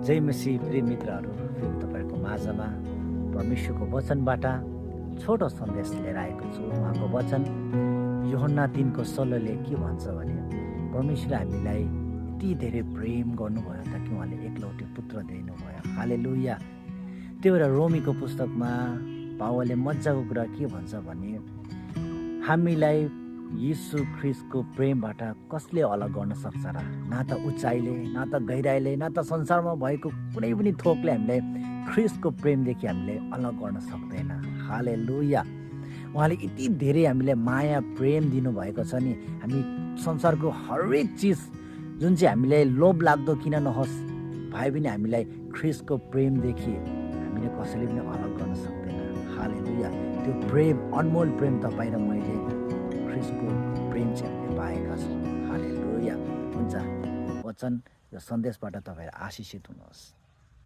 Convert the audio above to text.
जय मसीह प्रिय मित्रहरू, फेरि तपाईँको माझमा परमेश्वरको वचनबाट छोटो सन्देश लिएर आएको छु। उहाँको वचन यूहन्ना 3:16ले के भन्छ भने, परमेश्वरले हामीलाई यति धेरै प्रेम गर्नुभयो त कि उहाँले एकलौटे पुत्र दिनुभयो। हालेलुया। त्यो भएर रोमीको पुस्तकमा पावलले मजाको कुरा के भन्छ भने, हामीलाई यीशु ख्रिस्टको प्रेमबाट कसले अलग गर्न सक्छ र? न त उचाइले, न त गहिराइले, न त संसारमा भएको कुनै पनि थोकले हामीलाई ख्रिस्टको प्रेमदेखि हामीले अलग गर्न सक्दैन। हालेलुया। उहाँले यति धेरै हामीलाई माया प्रेम दिनुभएको छ नि, हामी संसारको हरेक चिज जुन चाहिँ हामीलाई लोभ लाग्दो किन नहोस् भए पनि हामीलाई ख्रिस्टको प्रेमदेखि हामीले कसैले पनि अलग गर्न सक्दैन। हालेलुया। त्यो प्रेम, अनमोल प्रेम तपाईँ र मैले ख्रिस्टको प्रेम चाहिँ हामीले पाएका छौँ। हालेलुया। हुन्छ, वचन र सन्देशबाट तपाईँ आशिषित हुनुहोस्।